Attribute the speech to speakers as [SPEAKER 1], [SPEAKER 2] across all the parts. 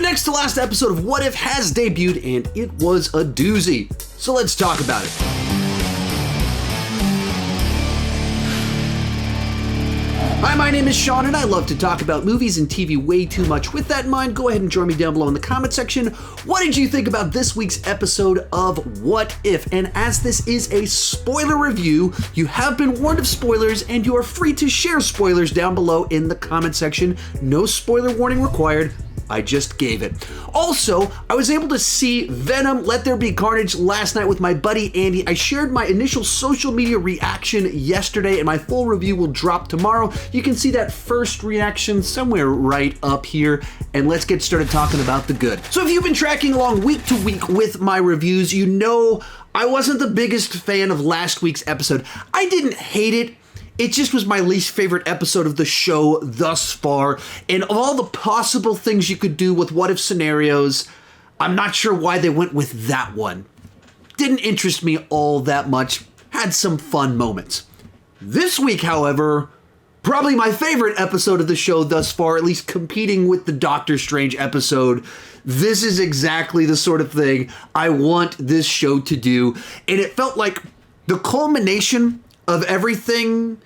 [SPEAKER 1] next to last episode of What If has debuted, and it was a doozy. So let's talk about it. Hi, my name is Sean, and I love to talk about movies and TV way too much. With that in mind, go ahead and join me down below in the comment section. What did you think about this week's episode of What If? And as this is a spoiler review, you have been warned of spoilers, and you are free to share spoilers down below in the comment section. No spoiler warning required. I just gave it. Also, I was able to see Venom Let There Be Carnage last night with my buddy Andy. I shared my initial social media reaction yesterday, and my full review will drop tomorrow. You can see that first reaction somewhere right up here, and let's get started talking about the good. So if you've been tracking along week to week with my reviews, you know I wasn't the biggest fan of last week's episode. I didn't hate it. It just was my least favorite episode of the show thus far, and of all the possible things you could do with what if scenarios, I'm not sure why they went with that one. Didn't interest me all that much, had some fun moments. This week, however, probably my favorite episode of the show thus far, at least competing with the Doctor Strange episode. This is exactly the sort of thing I want this show to do, and it felt like the culmination of everything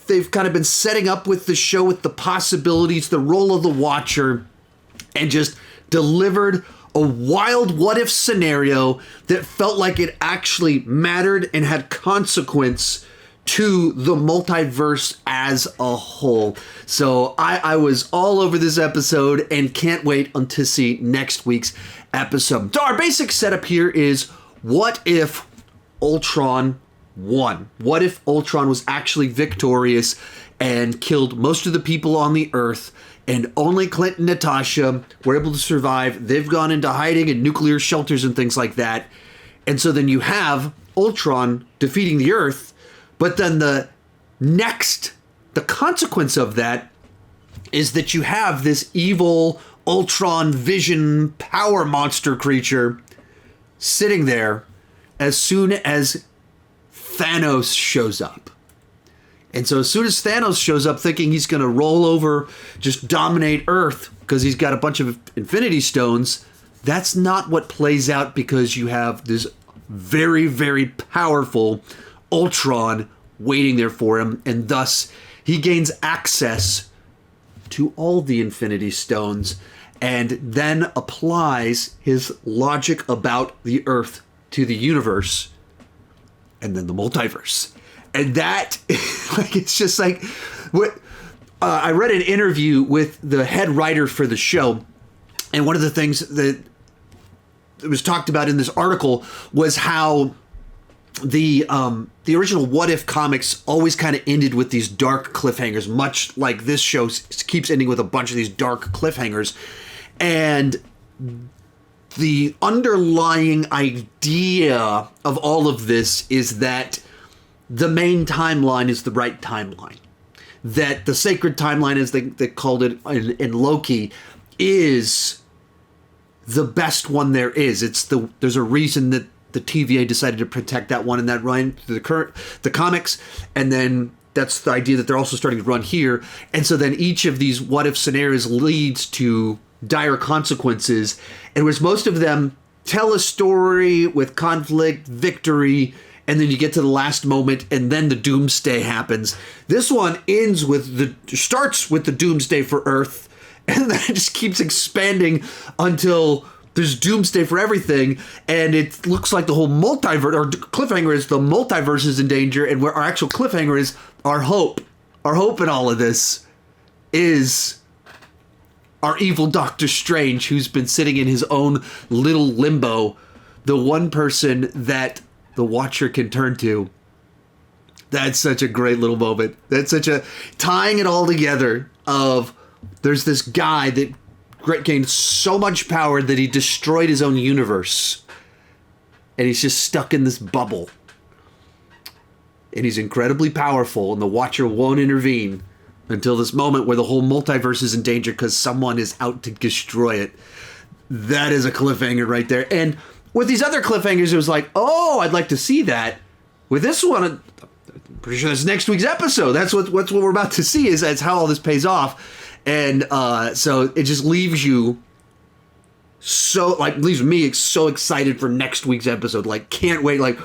[SPEAKER 1] they've kind of been setting up with the show, with the possibilities, the role of the Watcher, and just delivered a wild what-if scenario that felt like it actually mattered and had consequence to the multiverse as a whole. So I was all over this episode and can't wait until see next week's episode. So our basic setup here is, what if Ultron won? What if Ultron was actually victorious and killed most of the people on the Earth, and only Clint and Natasha were able to survive? They've gone into hiding in nuclear shelters and things like that. And so then you have Ultron defeating the Earth, but then the consequence of that is that you have this evil Ultron Vision power monster creature sitting there as soon as Thanos shows up. And so as soon as Thanos shows up thinking he's going to roll over, just dominate Earth because he's got a bunch of Infinity Stones, that's not what plays out, because you have this very, very powerful Ultron waiting there for him, and thus he gains access to all the Infinity Stones and then applies his logic about the Earth to the universe, and then the multiverse. And that, like, it's just like, what I read an interview with the head writer for the show, and one of the things that was talked about in this article was how the original What If comics always kind of ended with these dark cliffhangers, much like this show keeps ending with a bunch of these dark cliffhangers. And the underlying idea of all of this is that the main timeline is the right timeline. That the sacred timeline, as they called it in Loki, is the best one there is. There's a reason that the TVA decided to protect that one and that run through the comics, and then that's the idea that they're also starting to run here. And so then each of these what if scenarios leads to dire consequences, and whereas most of them tell a story with conflict, victory, and then you get to the last moment, and then the doomsday happens. This one starts with the doomsday for Earth, and then it just keeps expanding until there's doomsday for everything, and it looks like the whole multiverse, or cliffhanger is the multiverse is in danger, and where our actual cliffhanger is our hope. Our hope in all of this is our evil Doctor Strange, who's been sitting in his own little limbo, the one person that the Watcher can turn to. That's such a great little moment. That's such a tying it all together of, there's this guy that gained so much power that he destroyed his own universe. And he's just stuck in this bubble. And he's incredibly powerful, and the Watcher won't intervene until this moment where the whole multiverse is in danger because someone is out to destroy it. That is a cliffhanger right there. And with these other cliffhangers, it was like, oh, I'd like to see that. With this one, I'm pretty sure that's next week's episode. That's what we're about to see, is that's how all this pays off. And so it just leaves you so, like, leaves me so excited for next week's episode. Like, can't wait. Like,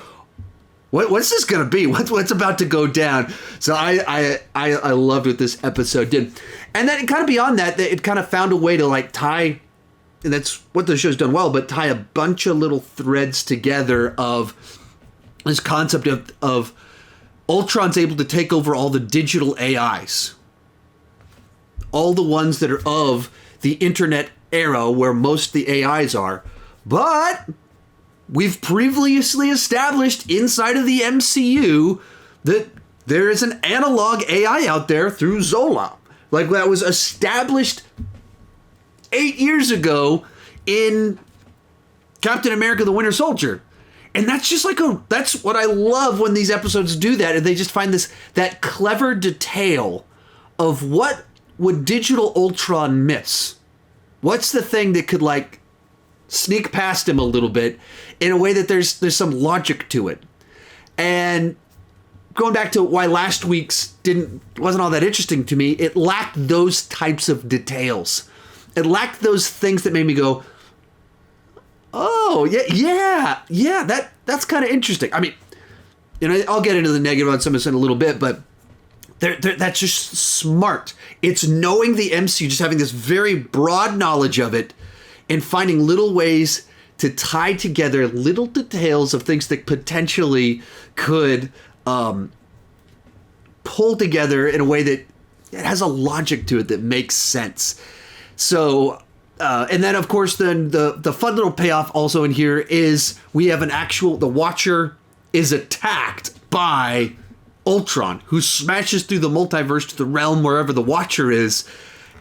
[SPEAKER 1] what's this gonna be? What's about to go down? So I loved what this episode did, and then kind of beyond that, it kind of found a way to like tie, and that's what the show's done well, but tie a bunch of little threads together of this concept of Ultron's able to take over all the digital AIs, all the ones that are of the internet era where most of the AIs are, but we've previously established inside of the MCU that there is an analog AI out there through Zola. Like, that was established 8 years ago in Captain America: The Winter Soldier. And that's just like that's what I love when these episodes do that, and they just find that clever detail of what would digital Ultron miss? What's the thing that could like sneak past him a little bit in a way that there's some logic to it. And going back to why last week's wasn't all that interesting to me, it lacked those types of details. It lacked those things that made me go, oh, yeah, that's kind of interesting. I mean, you know, I'll get into the negative on some of this in a little bit, but that's just smart. It's knowing the MCU, just having this very broad knowledge of it, and finding little ways to tie together little details of things that potentially could pull together in a way that it has a logic to it that makes sense. So, and then of course, then the fun little payoff also in here is we have the Watcher is attacked by Ultron, who smashes through the multiverse to the realm wherever the Watcher is,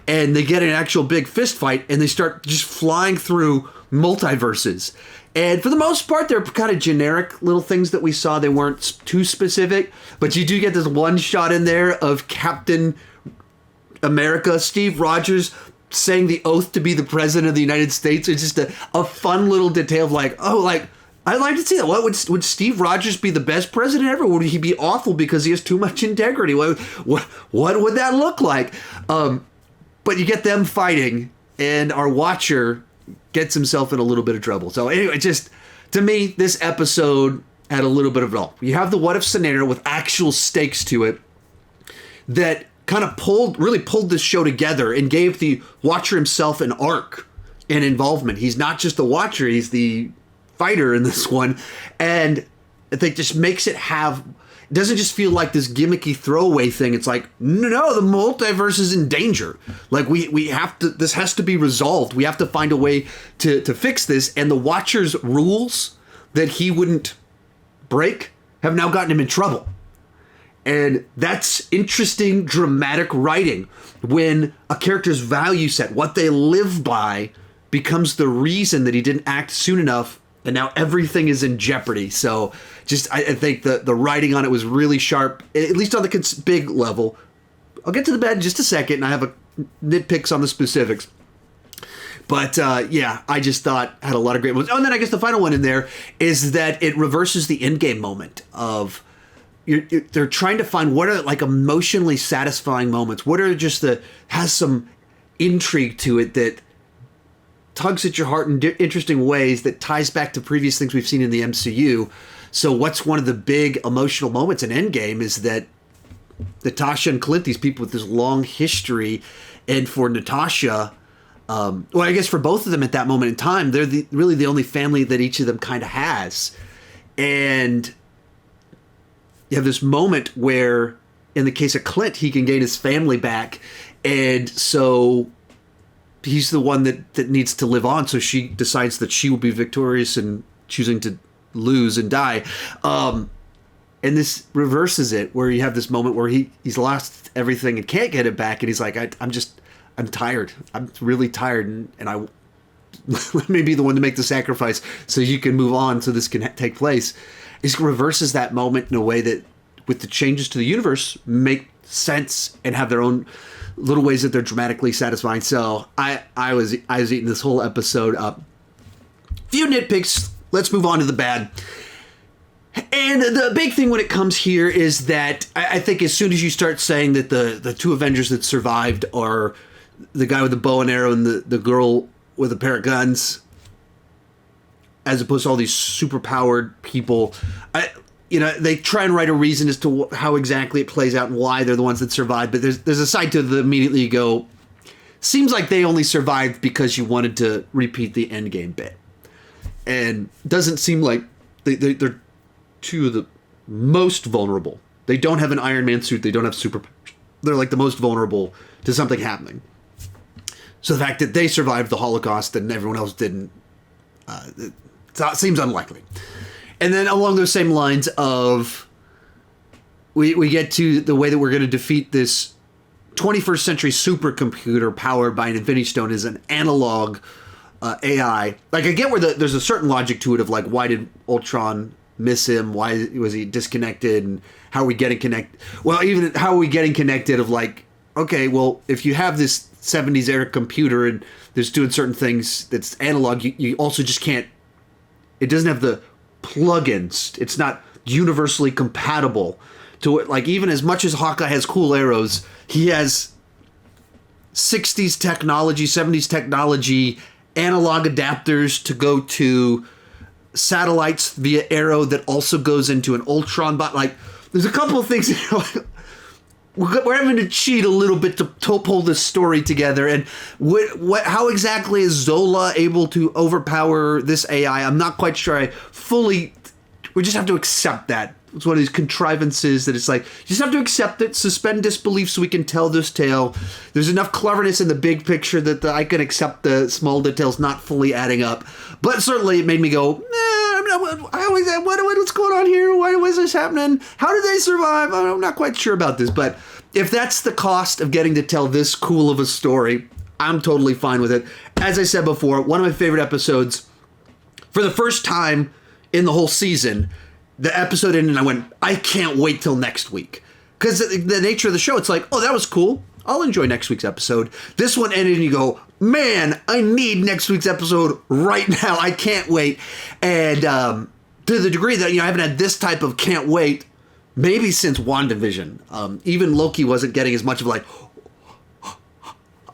[SPEAKER 1] and they get an actual big fist fight, and they start just flying through multiverses. And for the most part, they're kind of generic little things that we saw. They weren't too specific, but you do get this one shot in there of Captain America, Steve Rogers, saying the oath to be the president of the United States. It's just a fun little detail of like, oh, like, I'd like to see that. What would Steve Rogers be the best president ever? Would he be awful because he has too much integrity? What would that look like? But you get them fighting, and our Watcher gets himself in a little bit of trouble. So anyway, just to me, this episode had a little bit of it all. You have the what if scenario with actual stakes to it that kind of really pulled this show together and gave the Watcher himself an arc and involvement. He's not just the Watcher, he's the fighter in this one, and I think just makes it doesn't just feel like this gimmicky throwaway thing. It's like, no, the multiverse is in danger. Like we have to, this has to be resolved. We have to find a way to fix this. And the Watcher's rules that he wouldn't break have now gotten him in trouble. And that's interesting, dramatic writing when a character's value set, what they live by, becomes the reason that he didn't act soon enough, and now everything is in jeopardy. So I think the writing on it was really sharp, at least on the big level. I'll get to the bad in just a second, and I have nitpicks on the specifics. But yeah, I just thought had a lot of great ones. Oh, and then I guess the final one in there is that it reverses the endgame moment of they're trying to find what are like emotionally satisfying moments. What are just has some intrigue to it that tugs at your heart in interesting ways that ties back to previous things we've seen in the MCU. So what's one of the big emotional moments in Endgame is that Natasha and Clint, these people with this long history, and for Natasha, well, I guess for both of them at that moment in time, they're really the only family that each of them kind of has. And you have this moment where, in the case of Clint, he can gain his family back, and so he's the one that needs to live on, so she decides that she will be victorious and choosing to lose and die. And this reverses it, where you have this moment where he's lost everything and can't get it back, and he's like, I'm tired. I'm really tired, and I let me be the one to make the sacrifice so you can move on, so this can take place. It reverses that moment in a way that, with the changes to the universe, make sense and have their own little ways that they're dramatically satisfying. So I was eating this whole episode up. Few nitpicks. Let's move on to the bad. And the big thing when it comes here is that I think as soon as you start saying that the two Avengers that survived are the guy with the bow and arrow and the girl with a pair of guns, as opposed to all these super-powered people. They try and write a reason as to how exactly it plays out and why they're the ones that survive, but there's a side to it that immediately you go, seems like they only survived because you wanted to repeat the endgame bit. And doesn't seem like they're two of the most vulnerable. They don't have an Iron Man suit. They don't have superpowers. They're like the most vulnerable to something happening. So the fact that they survived the Holocaust and everyone else didn't, it seems unlikely. And then along those same lines of, we get to the way that we're going to defeat this 21st century supercomputer powered by an Infinity Stone is an analog AI. Like, I get where there's a certain logic to it of, like, why did Ultron miss him? Why was he disconnected? And how are we getting connected? Well, even how are we getting connected of, like, okay, well, if you have this 70s era computer and there's doing certain things that's analog, you also just can't, it doesn't have the plugins. It's not universally compatible to it. Like, even as much as Hawkeye has cool arrows, he has 60s technology, 70s technology, analog adapters to go to satellites via arrow that also goes into an Ultron bot. Like, there's a couple of things, we're having to cheat a little bit to pull this story together. And how exactly is Zola able to overpower this AI? I'm not quite sure we just have to accept that. It's one of these contrivances that it's like, you just have to accept it, suspend disbelief so we can tell this tale. There's enough cleverness in the big picture that I can accept the small details not fully adding up. But certainly it made me go, what's going on here? Why was this happening? How did they survive? I'm not quite sure about this. But if that's the cost of getting to tell this cool of a story, I'm totally fine with it. As I said before, one of my favorite episodes, for the first time in the whole season, the episode ended and I went, I can't wait till next week. Because the nature of the show, it's like, oh, that was cool. I'll enjoy next week's episode. This one ended and you go, man, I need next week's episode right now. I can't wait. And to the degree that, I haven't had this type of can't wait maybe since WandaVision. Even Loki wasn't getting as much of like,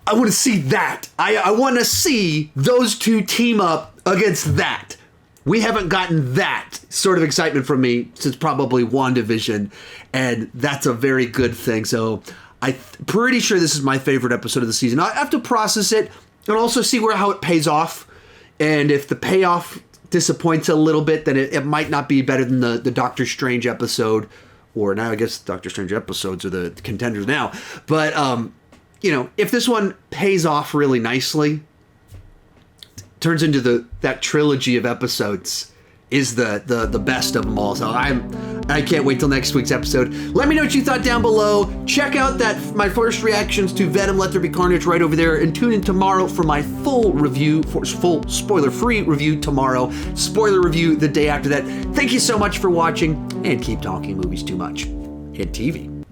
[SPEAKER 1] I want to see that. I want to see those two team up against that. We haven't gotten that sort of excitement from me since probably WandaVision, and that's a very good thing. So I'm pretty sure this is my favorite episode of the season. I have to process it and also see how it pays off. And if the payoff disappoints a little bit, then it might not be better than the Doctor Strange episode. Or now I guess Doctor Strange episodes are the contenders now. But, if this one pays off really nicely, turns into that trilogy of episodes, is the best of them all. So I can't wait till next week's episode. Let me know what you thought down below. Check out my first reactions to Venom Let There Be Carnage right over there, and tune in tomorrow for my full review, full spoiler-free review tomorrow. Spoiler review the day after that. Thank you so much for watching, and keep talking movies too much and TV.